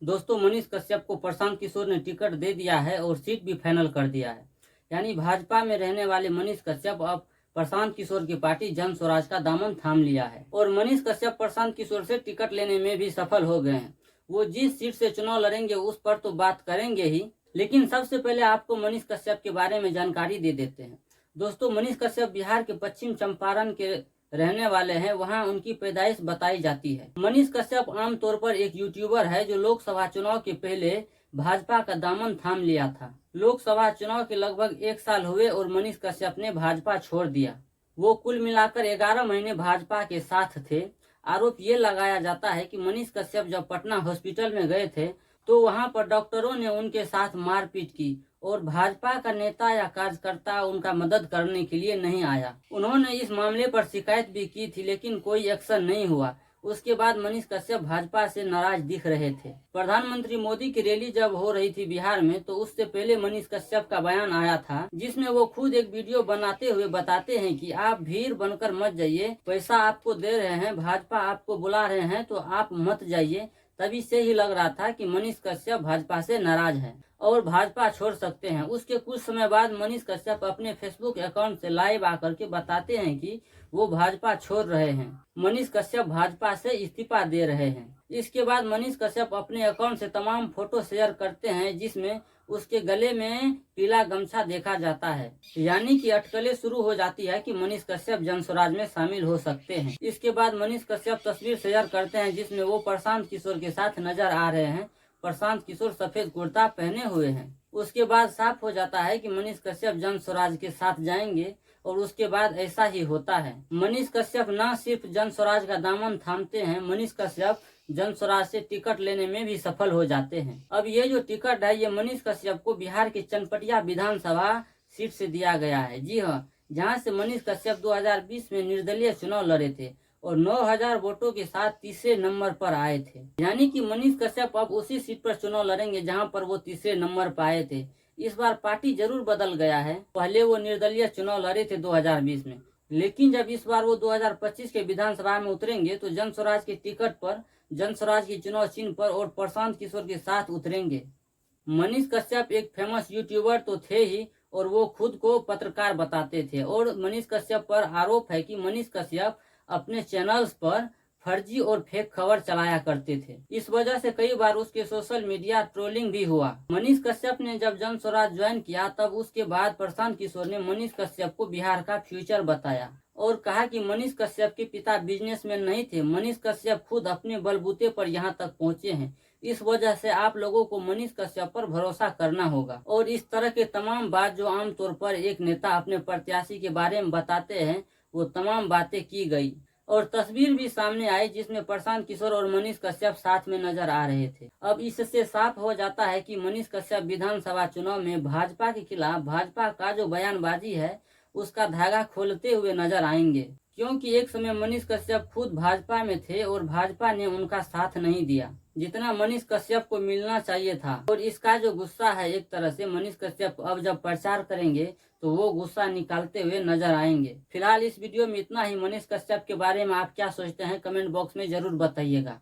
दोस्तों, मनीष कश्यप को प्रशांत किशोर ने टिकट दे दिया है और सीट भी फाइनल कर दिया है। यानी भाजपा में रहने वाले मनीष कश्यप अब प्रशांत किशोर की पार्टी जन स्वराज का दामन थाम लिया है और मनीष कश्यप प्रशांत किशोर से टिकट लेने में भी सफल हो गए हैं। वो जिस सीट से चुनाव लड़ेंगे उस पर तो बात करेंगे ही, लेकिन सबसे पहले आपको मनीष कश्यप के बारे में जानकारी दे देते हैं। दोस्तों, मनीष कश्यप बिहार के पश्चिम चंपारण के रहने वाले हैं। वहां उनकी पैदाइश बताई जाती है। मनीष कश्यप आमतौर पर एक यूट्यूबर है जो लोकसभा चुनाव के पहले भाजपा का दामन थाम लिया था। लोकसभा चुनाव के लगभग 1 साल हुए और मनीष कश्यप ने भाजपा छोड़ दिया। वो कुल मिलाकर 11 महीने भाजपा के साथ थे। आरोप ये लगाया जाता है कि मनीष कश्यप जब पटना हॉस्पिटल में गए थे तो वहां पर डॉक्टरों ने उनके साथ मारपीट की और भाजपा का नेता या कार्यकर्ता उनका मदद करने के लिए नहीं आया। उन्होंने इस मामले पर शिकायत भी की थी, लेकिन कोई एक्शन नहीं हुआ। उसके बाद मनीष कश्यप भाजपा से नाराज दिख रहे थे। प्रधानमंत्री मोदी की रैली जब हो रही थी बिहार में, तो उससे पहले मनीष कश्यप का बयान आया था, जिसमें वो खुद एक वीडियो बनाते हुए बताते हैं कि आप भीड़ बनकर मत जाइए, पैसा आपको दे रहे हैं, भाजपा आपको बुला रहे हैं तो आप मत जाइए। तभी से ही लग रहा था कि मनीष कश्यप भाजपा से नाराज हैं और भाजपा छोड़ सकते हैं। उसके कुछ समय बाद मनीष कश्यप अपने फेसबुक अकाउंट से लाइव आकर के बताते हैं कि वो भाजपा छोड़ रहे हैं। मनीष कश्यप भाजपा से इस्तीफा दे रहे हैं। इसके बाद मनीष कश्यप अपने अकाउंट से तमाम फोटो शेयर करते हैं, जिसमें उसके गले में पीला गमछा देखा जाता है। यानी कि अटकलें शुरू हो जाती है कि मनीष कश्यप जन स्वराज में शामिल हो सकते हैं। इसके बाद मनीष कश्यप तस्वीर शेयर करते हैं जिसमें वो प्रशांत किशोर के साथ नजर आ रहे हैं। प्रशांत किशोर सफेद कुर्ता पहने हुए हैं। उसके बाद साफ हो जाता है कि मनीष कश्यप जन स्वराज के साथ जाएंगे और उसके बाद ऐसा ही होता है। मनीष कश्यप न सिर्फ जन स्वराज का दामन थामते हैं, मनीष कश्यप जन स्वराज से टिकट लेने में भी सफल हो जाते हैं। अब ये जो टिकट है, ये मनीष कश्यप को बिहार के चनपटिया विधानसभा सीट से दिया गया है। जी हाँ, जहाँ से मनीष कश्यप 2020 में निर्दलीय चुनाव लड़े थे और 9000 वोटों के साथ तीसरे नंबर पर आए थे। यानी कि मनीष कश्यप अब उसी सीट पर चुनाव लड़ेंगे जहां पर वो तीसरे नंबर पर आए थे। इस बार पार्टी जरूर बदल गया है। पहले वो निर्दलीय चुनाव लड़े थे 2020 में, लेकिन जब इस बार वो 2025 के विधानसभा में उतरेंगे तो जन स्वराज के टिकट पर, जन स्वराज के चुनाव चिन्ह पर और प्रशांत किशोर के साथ उतरेंगे। मनीष कश्यप एक फेमस यूट्यूबर तो थे ही और वो खुद को पत्रकार बताते थे। और मनीष कश्यप पर आरोप है कि मनीष कश्यप अपने चैनल्स पर फर्जी और फेक खबर चलाया करते थे। इस वजह से कई बार उसके सोशल मीडिया ट्रोलिंग भी हुआ। मनीष कश्यप ने जब जन स्वराज ज्वाइन किया, तब उसके बाद प्रशांत किशोर ने मनीष कश्यप को बिहार का फ्यूचर बताया और कहा कि मनीष कश्यप के पिता बिजनेसमैन नहीं थे। मनीष कश्यप खुद अपने बलबूते पर यहाँ तक पहुँचे हैं। इस वजह से आप लोगों को मनीष कश्यप पर भरोसा करना होगा। और इस तरह के तमाम बात जो आमतौर पर एक नेता अपने प्रत्याशी के बारे में बताते हैं, वो तमाम बातें की गई और तस्वीर भी सामने आई जिसमें प्रशांत किशोर और मनीष कश्यप साथ में नजर आ रहे थे। अब इससे साफ हो जाता है कि मनीष कश्यप विधानसभा चुनाव में भाजपा के खिलाफ भाजपा का जो बयानबाजी है उसका धागा खोलते हुए नजर आएंगे, क्योंकि एक समय मनीष कश्यप खुद भाजपा में थे और भाजपा ने उनका साथ नहीं दिया जितना मनीष कश्यप को मिलना चाहिए था। और इसका जो गुस्सा है, एक तरह से मनीष कश्यप अब जब प्रचार करेंगे तो वो गुस्सा निकालते हुए नजर आएंगे। फिलहाल इस वीडियो में इतना ही। मनीष कश्यप के बारे में आप क्या सोचते हैं, कमेंट बॉक्स में जरूर बताइएगा।